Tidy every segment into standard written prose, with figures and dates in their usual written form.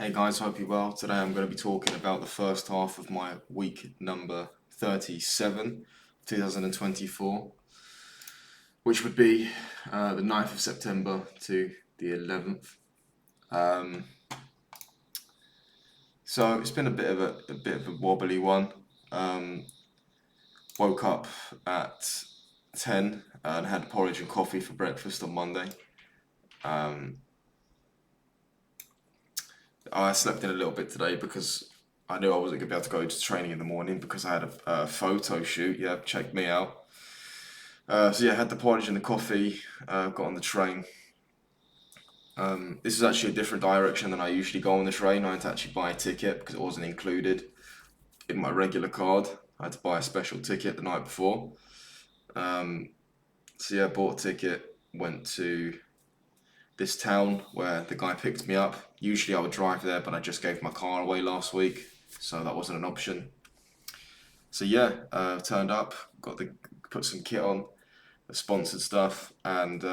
Hey guys, hope you're well. Today I'm going to be talking about the first half of my week number 37, 2024, which would be the 9th of September to the 11th. Um, so it's been a bit of a wobbly one. Um, Woke up at 10 and had porridge and coffee for breakfast on Monday. Um, I slept in a little bit today because I knew I wasn't going to be able to go to training in the morning because I had a photo shoot. Yeah, check me out. So yeah, had the porridge and the coffee, got on the train. This is actually a different direction than I usually go on the train. I had to actually buy a ticket because it wasn't included in my regular card. I had to buy a special ticket the night before. Um, so yeah, bought a ticket, went to this town where the guy picked me up. Usually I would drive there, but I just gave my car away last week, so that wasn't an option. So yeah, turned up, put some kit on, the sponsored stuff, and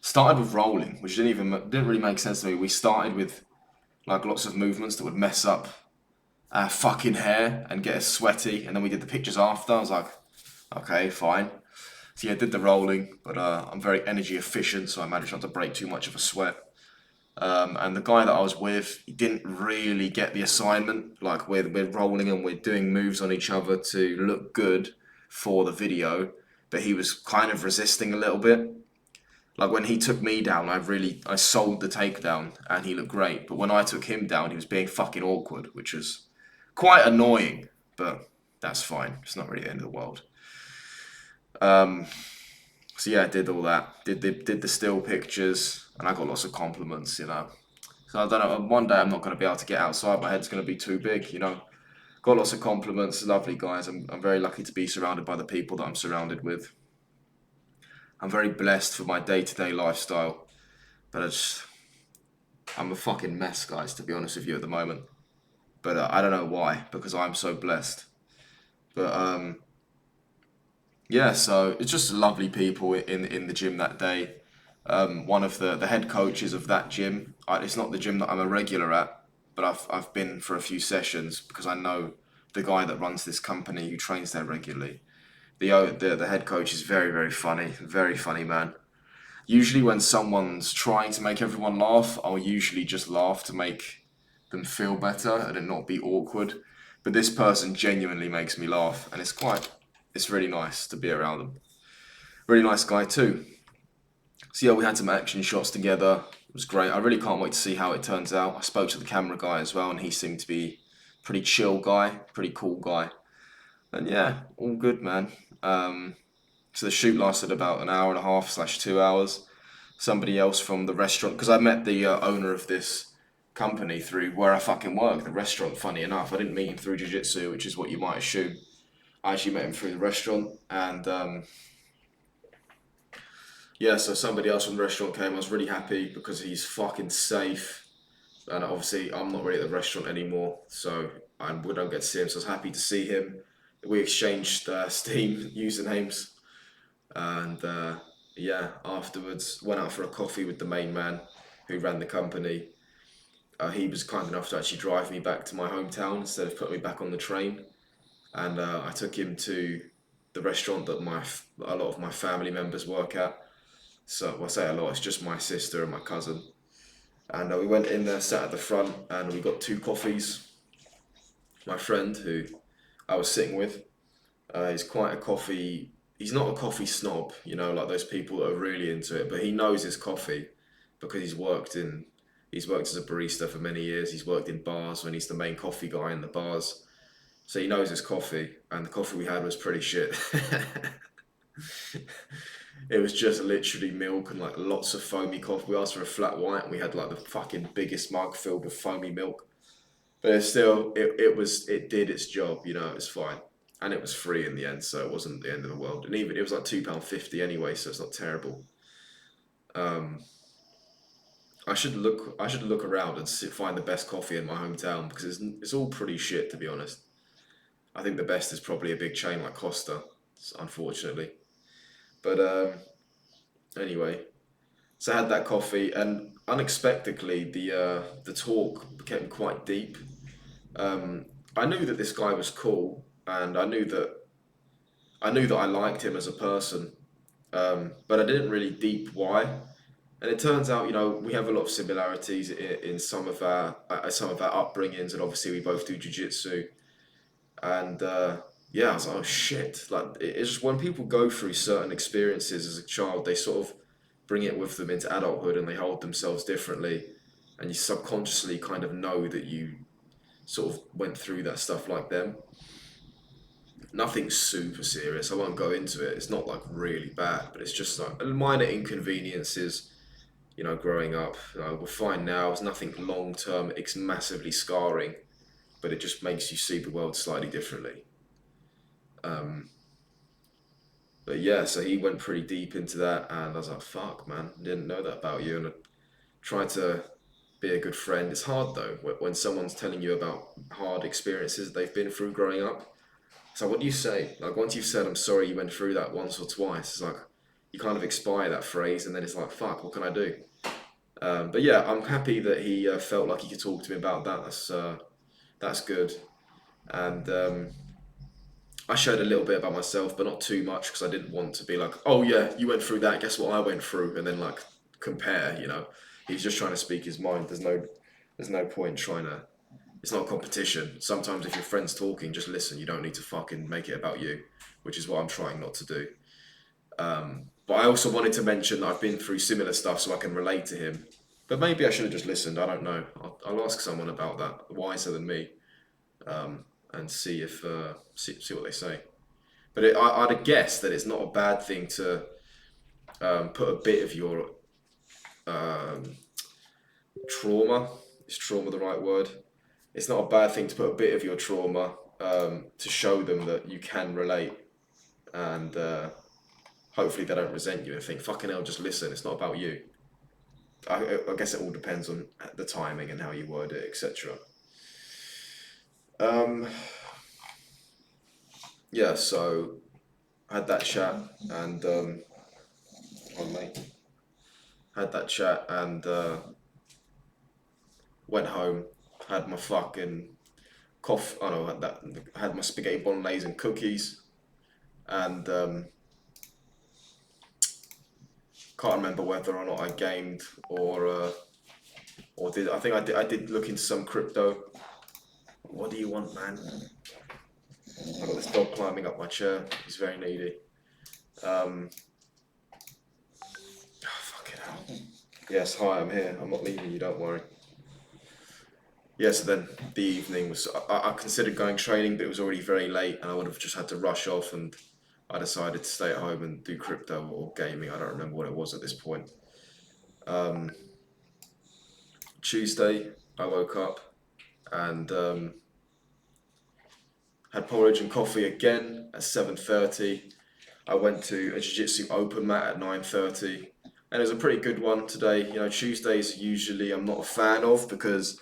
started with rolling, which didn't really make sense to me. We started with like lots of movements that would mess up our fucking hair and get us sweaty, and then we did the pictures after. I was like, okay, fine. So yeah, did the rolling, but I'm very energy efficient, so I managed not to break too much of a sweat. And the guy that I was with, he didn't really get the assignment. Like we're rolling and we're doing moves on each other to look good for the video, but he was kind of resisting a little bit. Like when he took me down, I sold the takedown and he looked great. But when I took him down, he was being fucking awkward, which was quite annoying. But that's fine. It's not really the end of the world. Um, so yeah, I did all that. Did the still pictures, and I got lots of compliments. So I don't know. One day I'm not going to be able to get outside. My head's going to be too big. Got lots of compliments. Lovely guys. I'm very lucky to be surrounded by the people that I'm surrounded with. I'm very blessed for my day-to-day lifestyle. But I'm a fucking mess, guys, to be honest with you at the moment. But I don't know why, because I'm so blessed. But yeah, so it's just lovely people in the gym that day. One of the head coaches of that gym. It's not the gym that I'm a regular at, but I've been for a few sessions because I know the guy that runs this company who trains there regularly. The head coach is very funny man. Usually when someone's trying to make everyone laugh, I'll usually just laugh to make them feel better and it not be awkward. But this person genuinely makes me laugh, and it's really nice to be around them. Really nice guy too. So yeah, we had some action shots together. It was great. I really can't wait to see how it turns out. I spoke to the camera guy as well, and he seemed to be pretty chill guy, pretty cool guy. And yeah, all good, man. So the shoot lasted about an hour and a half slash 2 hours. Somebody else from the restaurant, because I met the owner of this company through where I fucking work, the restaurant. Funny enough, I didn't meet him through jiu-jitsu, which is what you might assume. I actually met him through the restaurant, and yeah, so somebody else from the restaurant came. I was really happy because he's fucking safe, and obviously I'm not really at the restaurant anymore, so we don't get to see him. So I was happy to see him. We exchanged Steam usernames, and yeah, afterwards went out for a coffee with the main man who ran the company. He was kind enough to actually drive me back to my hometown instead of putting me back on the train, and I took him to the restaurant that a lot of my family members work at. So well, I say a lot. It's just my sister and my cousin, and we went in there, sat at the front, and we got two coffees. My friend, who I was sitting with, is quite a coffee. He's not a coffee snob, like those people that are really into it. But he knows his coffee because he's worked as a barista for many years. He's worked in bars when he's the main coffee guy in the bars. So he knows his coffee, and the coffee we had was pretty shit. It was just literally milk and like lots of foamy coffee. We asked for a flat white, and we had like the fucking biggest mug filled with foamy milk. But it did its job. It was fine, and it was free in the end, so it wasn't the end of the world. And even it was like £2.50 anyway, so it's not terrible. Um, I should look around and find the best coffee in my hometown because it's all pretty shit, to be honest. I think the best is probably a big chain like Costa, unfortunately. But anyway, So I had that coffee, and unexpectedly, the talk became quite deep. Um, I knew that this guy was cool, and I knew that I liked him as a person, but I didn't really deep why. And it turns out, we have a lot of similarities in some of our upbringings, and obviously we both do jujitsu. And yeah, I was like, oh shit! Like it's just when people go through certain experiences as a child, they sort of bring it with them into adulthood, and they hold themselves differently, and you subconsciously kind of know that you sort of went through that stuff like them. Nothing super serious. I won't go into it. It's not like really bad, but it's just like minor inconveniences. Growing up, we're fine now. It's nothing long term. It's massively scarring, but it just makes you see the world slightly differently. Um, but yeah, so he went pretty deep into that, and I was like, "Fuck, man, didn't know that about you." And I tried to be a good friend. It's hard though when someone's telling you about hard experiences they've been through growing up. So what do you say? Like once you've said, "I'm sorry you went through that once or twice," it's like you kind of expire that phrase, and then it's like, "Fuck, what can I do?" But yeah, I'm happy that he felt like he could talk to me about that. That's good. And I shared a little bit about myself, but not too much because I didn't want to be like, "Oh yeah, you went through that. Guess what I went through," and then like compare. He's just trying to speak his mind. There's no point trying to. It's not a competition. Sometimes if your friend's talking, just listen. You don't need to fucking make it about you, which is what I'm trying not to do. But I also wanted to mention that I've been through similar stuff so I can relate to him. But maybe I should have just listened. I don't know. I'll ask someone about that, wiser than me, and see if see what they say. But I'd have guessed that it's not a bad thing to put a bit of your um, trauma. Is trauma the right word? It's not a bad thing to put a bit of your trauma to show them that you can relate, and hopefully they don't resent you and think, "Fucking hell, just listen. It's not about you." I guess it all depends on the timing and how you word it, etc. Um, yeah, so I had that chat and on mate, had that chat and went home, had my fucking coffee. Oh no, had my spaghetti bolognese and cookies, and can't remember whether or not I gamed or did. I think I did look into some crypto. What do you want, man? I got this dog climbing up my chair. He's very needy. Um, Fucking hell. Yes, hi, I'm here. I'm not leaving you, don't worry. Yeah, so then the evening was. I considered going training, but it was already very late, and I would have just had to rush off. And I decided to stay at home and do crypto or gaming. I don't remember what it was at this point. Um, Tuesday, I woke up and had porridge and coffee again at 7:30. I went to a jiu-jitsu open mat at 9:30, and it was a pretty good one today. Tuesdays usually I'm not a fan of because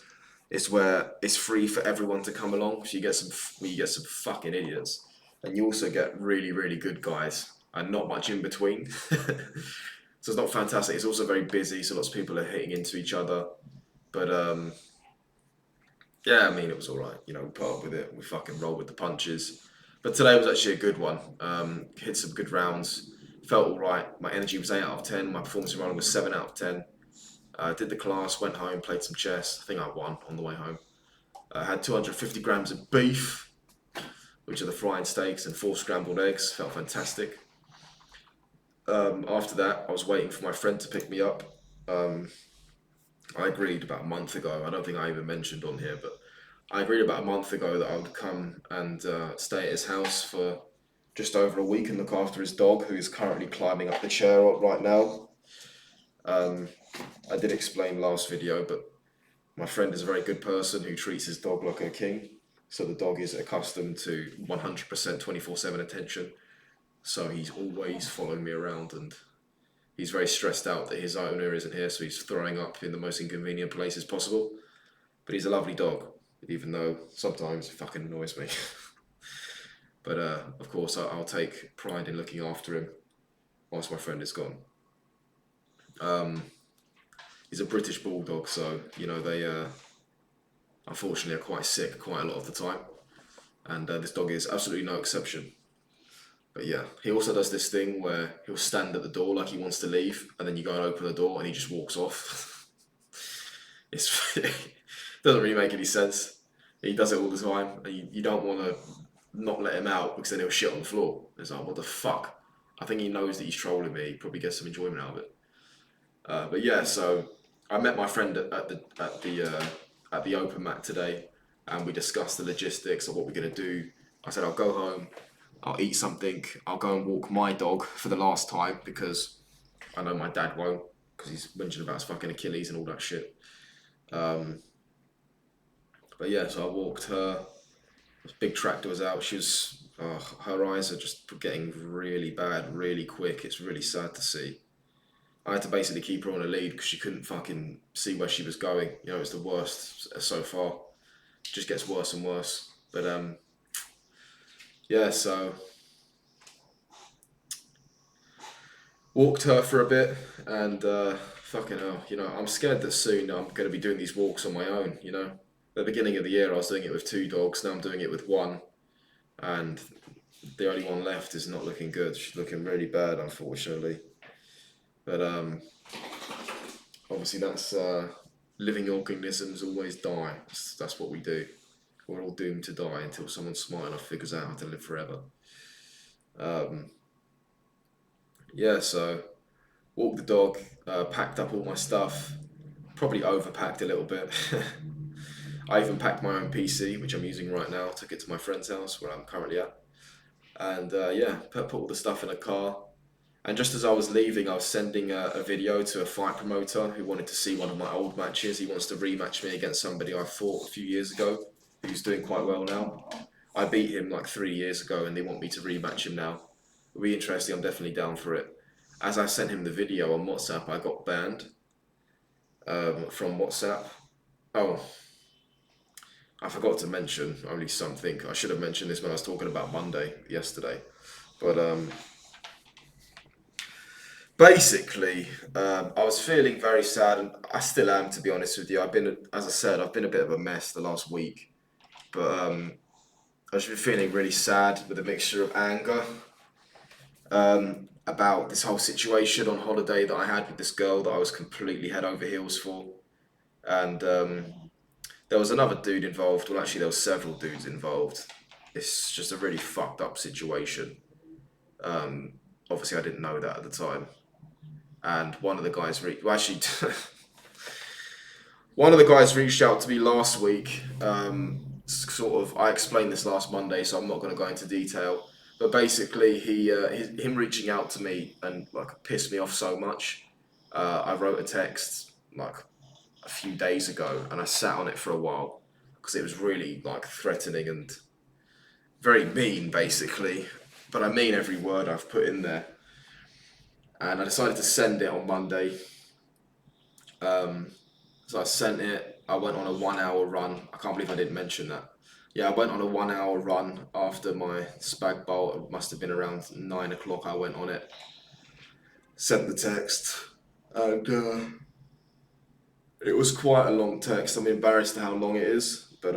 it's where it's free for everyone to come along. So you get some fucking idiots, and you also get really really good guys, and not much in between. So it's not fantastic. It's also very busy, so lots of people are hitting into each other. But yeah, I mean it was all right. We put up with it. We fucking roll with the punches. But today was actually a good one. Hit some good rounds. Felt all right. My energy was 8 out of 10. My performance in running was 7 out of 10. Did the class, went home, played some chess. I think I won on the way home. Had 250 grams of beef, which are the frying steaks, and 4 scrambled eggs. Felt fantastic. After that, I was waiting for my friend to pick me up. Um, I agreed about a month ago. I don't think I even mentioned on here, but I agreed about a month ago that I would come and stay at his house for just over a week and look after his dog, who is currently climbing up the chair right now. Um, I did explain last video, but my friend is a very good person who treats his dog like a king. So the dog is accustomed to 100% 24/7 attention. So he's always following me around, and he's very stressed out that his owner isn't here, so he's throwing up in the most inconvenient places possible. But he's a lovely dog, even though sometimes it fucking annoys me. But of course, I'll take pride in looking after him whilst my friend is gone. Um, he's a British bulldog, so you know they unfortunately are quite sick quite a lot of the time, and this dog is absolutely no exception. But yeah, he also does this thing where he'll stand at the door like he wants to leave, and then you go and open the door, and he just walks off. It's it doesn't really make any sense. He does it all the time, and you don't want to not let him out because then he'll shit on the floor. It's like, what the fuck? I think he knows that he's trolling me. He probably gets some enjoyment out of it. But yeah, so I met my friend at the open mat today, and we discussed the logistics of what we're gonna do. I said I'll go home, I'll eat something, I'll go and walk my dog for the last time because I know my dad won't because he's whinging about his fucking Achilles and all that shit. Um, but yeah, so I walked her. This big tractor was out. She was, her eyes are just getting really bad, really quick. It's really sad to see. I had to basically keep her on a lead because she couldn't fucking see where she was going. You know, it's the worst so far. It just gets worse and worse. But yeah. So walked her for a bit, and fucking hell, you know, I'm scared that soon I'm going to be doing these walks on my own. You know, at the beginning of the year I was doing it with two dogs. Now I'm doing it with one, and the only one left is not looking good. She's looking really bad, unfortunately. But obviously that's living organisms always die. That's what we do. We're all doomed to die until someone smart enough figures out how to live forever. Um, yeah, so walked the dog, packed up all my stuff, probably overpacked a little bit. I even packed my own PC, which I'm using right now, took it to my friend's house where I'm currently at. And yeah, put all the stuff in a car. And just as I was leaving, I was sending a video to a fight promoter who wanted to see one of my old matches. He wants to rematch me against somebody I fought a few years ago, who's doing quite well now. I beat him like 3 years ago, and they want me to rematch him now. It'll be interesting. I'm definitely down for it. As I sent him the video on WhatsApp, I got banned from WhatsApp. Oh, I forgot to mention only something. I should have mentioned this when I was talking about Monday yesterday. But basically, I was feeling very sad, and I still am, to be honest with you. As I said, I've been a bit of a mess the last week, but I've just been feeling really sad with a mixture of anger about this whole situation on holiday that I had with this girl that I was completely head over heels for, and there was another dude involved. Well, actually, there was several dudes involved. It's just a really fucked up situation. Obviously, I didn't know that at the time, and one of the guys well, actually, one of the guys reached out to me last week. Sort of, I explained this last Monday, so I'm not going to go into detail. But basically, him reaching out to me and like pissed me off so much. I wrote a text like a few days ago, and I sat on it for a while because it was really like threatening and very mean, basically. But I mean every word I've put in there. And I decided to send it on Monday. Um, so I sent it. I went on a 1 hour run. I can't believe I didn't mention that. Yeah, I went on a 1 hour run after my spag bowl. It must have been around 9 o'clock. I went on it, sent the text, and it was quite a long text. I'm embarrassed at how long it is, but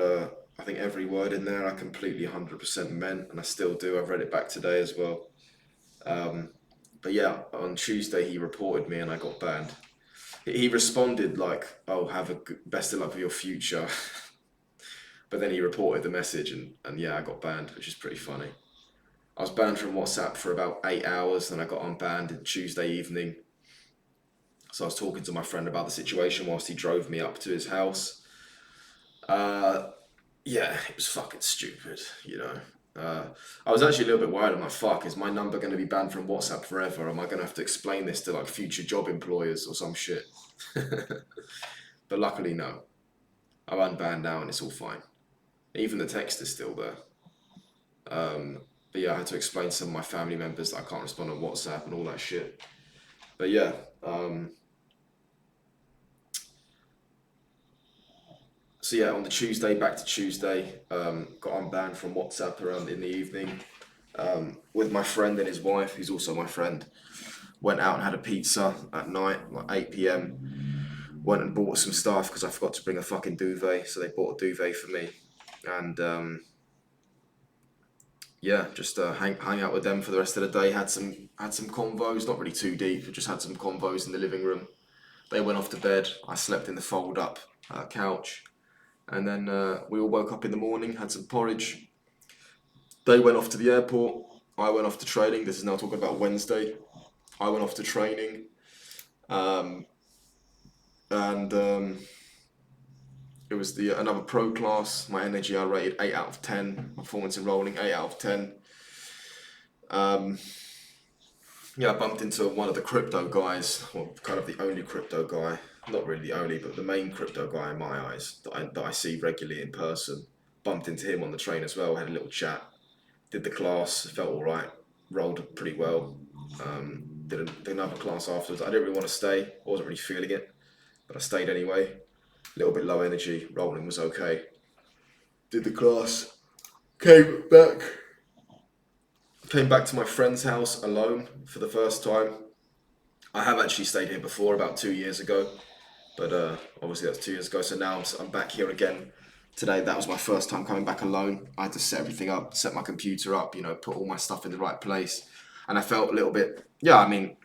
I think every word in there I completely 100% meant, and I still do. I've read it back today as well. Um, but yeah, on Tuesday he reported me and I got banned. He responded like, "Oh, have a best of luck with your future," but then he reported the message and yeah, I got banned, which is pretty funny. I was banned from WhatsApp for about 8 hours, then I got unbanned on Tuesday evening. So I was talking to my friend about the situation whilst he drove me up to his house. Uh, yeah, it was fucking stupid, you know. I was actually a little bit worried. I'm like, fuck, is my number going to be banned from WhatsApp forever? Am I going to have to explain this to like future job employers or some shit? But luckily, no. I'm unbanned now and it's all fine. Even the text is still there. But yeah, I had to explain to some of my family members that I can't respond on WhatsApp and all that shit. But yeah, so yeah, on the Tuesday, back to Tuesday, got unbanned from WhatsApp around in the evening with my friend and his wife, who's also my friend. Went out and had a pizza at night, like 8 p.m. Went and bought some stuff because I forgot to bring a fucking duvet, so they bought a duvet for me. And yeah, just hang out with them for the rest of the day. Had some convos, not really too deep. Just had some convos in the living room. They went off to bed. I slept in the fold up couch, and then we all woke up in the morning. Had some porridge. They went off to the airport. I went off to training. This is now talking about Wednesday. I went off to training, um, and it was the another pro class. My energy I rated 8 out of 10. Performance in rolling 8 out of 10. Um, yeah, I bumped into one of the crypto guys, well, kind of the only crypto guy. Not really the only, but the main crypto guy in my eyes that I see regularly in person. Bumped into him on the train as well. Had a little chat. Did the class. Felt all right. Rolled pretty well. Did another class afterwards. I didn't really want to stay. I wasn't really feeling it, but I stayed anyway. A little bit low energy. Rolling was okay. Did the class. Came back. Came back to my friend's house alone for the first time. I have actually stayed here before, about 2 years ago, but obviously that's 2 years ago. So now I'm back here again today. That was my first time coming back alone. I had to set everything up, set my computer up, put all my stuff in the right place, and I felt a little bit. Yeah, I mean,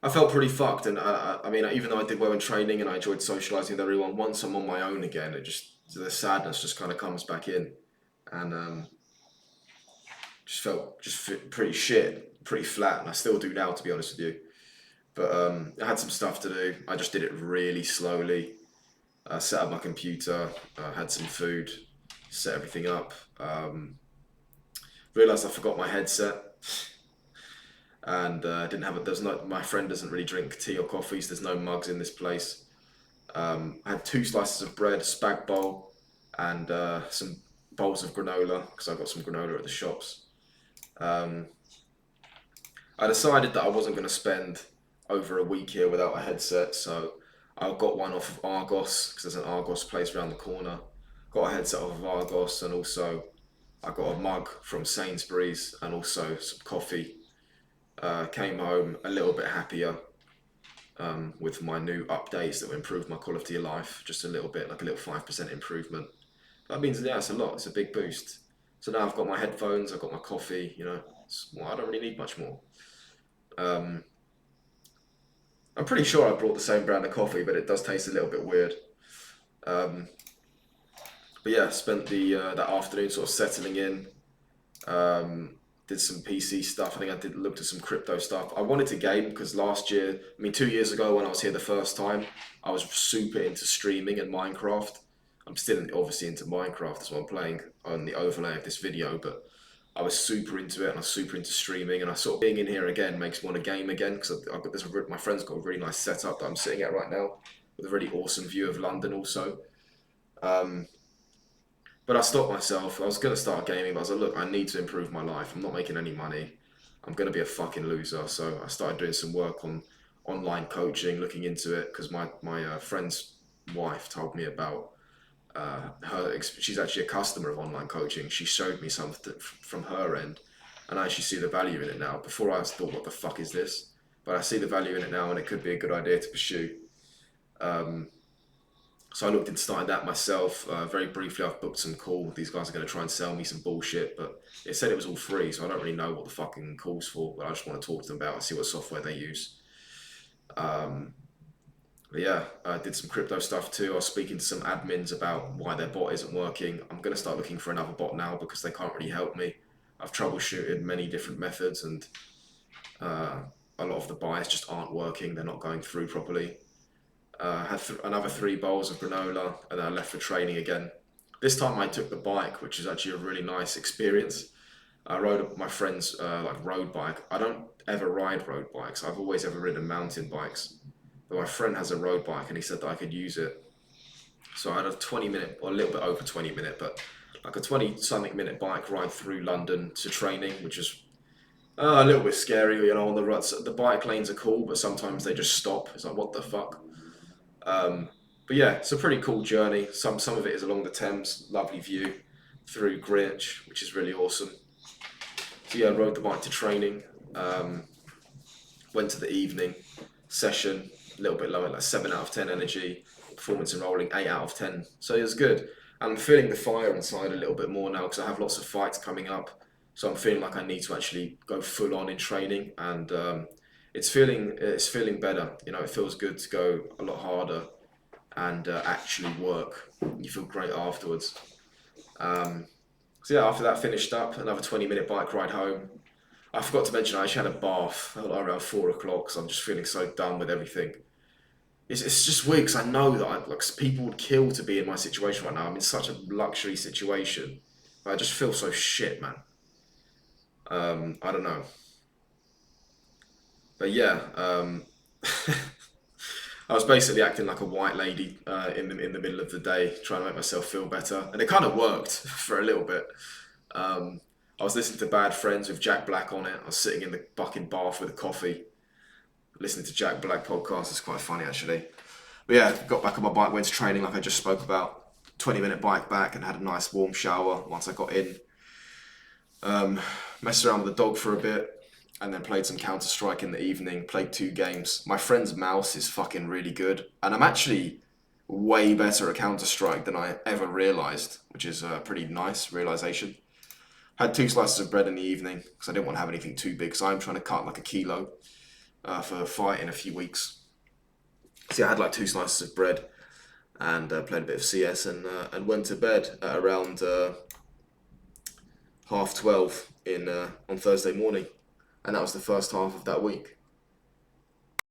I felt pretty fucked, and I mean, even though I did well in training and I enjoyed socializing with everyone, once I'm on my own again, the sadness just kind of comes back in, and just felt pretty shit, pretty flat, and I still do now, to be honest with you. But I had some stuff to do. I just did it really slowly. Set up my computer, had some food, set everything up. Realized I forgot my headset, and didn't have it. There's no. My friend doesn't really drink tea or coffees. There's no mugs in this place. I had 2 slices of bread, a spag bowl, and some bowls of granola because I got some granola at the shops. Um, I decided that I wasn't going to spend over a week here without a headset, so I got one off of Argos because there's an Argos place around the corner. Got a headset off of Argos, and also I got a mug from Sainsbury's and also some coffee. Came home a little bit happier with my new updates that will improve my quality of life just a little bit, like a little 5% improvement. That means, yeah, it's a lot. It's a big boost. So now I've got my headphones, I've got my coffee. Well, I don't really need much more. Um, I'm pretty sure I brought the same brand of coffee, but it does taste a little bit weird. Um, but yeah, spent the that afternoon sort of settling in. Um, did some PC stuff. I think I did looked at some crypto stuff. I wanted to game because last year, I mean, 2 years ago when I was here the first time, I was super into streaming and Minecraft. I'm still obviously into Minecraft. That's what I'm playing on the overlay of this video, but I was super into it and I was super into streaming, and I sort of being in here again makes me want to game again because I've got my friend's got a really nice setup that I'm sitting at right now with a really awesome view of London also. Um, but I stopped myself. I was going to start gaming, but I was like, look, I need to improve my life. I'm not making any money. I'm going to be a fucking loser. So I started doing some work on online coaching, looking into it because my friend's wife told me about she's actually a customer of online coaching. She showed me something from her end, and I actually see the value in it now. Before I thought, what the fuck is this? But I see the value in it now, and it could be a good idea to pursue. Um, so I looked into starting that myself. Very briefly, I've booked some call. These guys are going to try and sell me some bullshit, but it said it was all free, so I don't really know what the fucking call's for. But I just want to talk to them about it and see what software they use. Um, But yeah, I did some crypto stuff too. I was speaking to some admins about why their bot isn't working. I'm going to start looking for another bot now because they can't really help me. I've troubleshooted many different methods, and uh, a lot of the buys just aren't working. They're not going through properly. Had another 3 bowls of granola, and then I left for training again. This time I took the bike, which is actually a really nice experience. I rode my friend's like road bike. I don't ever ride road bikes. I've always ever ridden mountain bikes. But my friend has a road bike, and he said that I could use it. So I had a 20 minute, or a little bit over 20 minute, but like a 20 something minute bike ride through London to training, which is a little bit scary, on the ruts. The bike lanes are cool, but sometimes they just stop. It's like, what the fuck? Um, but yeah, it's a pretty cool journey. Some of it is along the Thames, lovely view through Greenwich, which is really awesome. So yeah, I rode the bike to training. Um, Went to the evening session, a little bit lower, like 7 out of 10 energy, performance and rolling 8 out of 10. So it was good. And I'm feeling the fire inside a little bit more now because I have lots of fights coming up. So I'm feeling like I need to actually go full on in training, and it's feeling better. You know, it feels good to go a lot harder and actually work. You feel great afterwards. Um, so yeah, after that finished up, another 20-minute bike ride home. I forgot to mention I actually had a bath around 4 o'clock, so I'm just feeling so done with everything. It's just weird because I know that people would kill to be in my situation right now. I'm in such a luxury situation, but I just feel so shit, man. I don't know, but yeah, I was basically acting like a white lady in the middle of the day, trying to make myself feel better, and it kind of worked for a little bit. Um, I was listening to Bad Friends with Jack Black on it. I was sitting in the fucking bath with a coffee, listening to Jack Black podcast. It's quite funny actually. But yeah, got back on my bike, went to training like I just spoke about. 20-minute bike back and had a nice warm shower once I got in. Um, Messed around with the dog for a bit and then played some Counter Strike in the evening. Played 2 games. My friend's mouse is fucking really good, and I'm actually way better at Counter Strike than I ever realised, which is a pretty nice realisation. Had 2 slices of bread in the evening because I didn't want to have anything too big. So I'm trying to cut like a kilo for a fight in a few weeks. So yeah, I had like 2 slices of bread and played a bit of CS and went to bed at around 12:30 in on Thursday morning, and that was the first half of that week.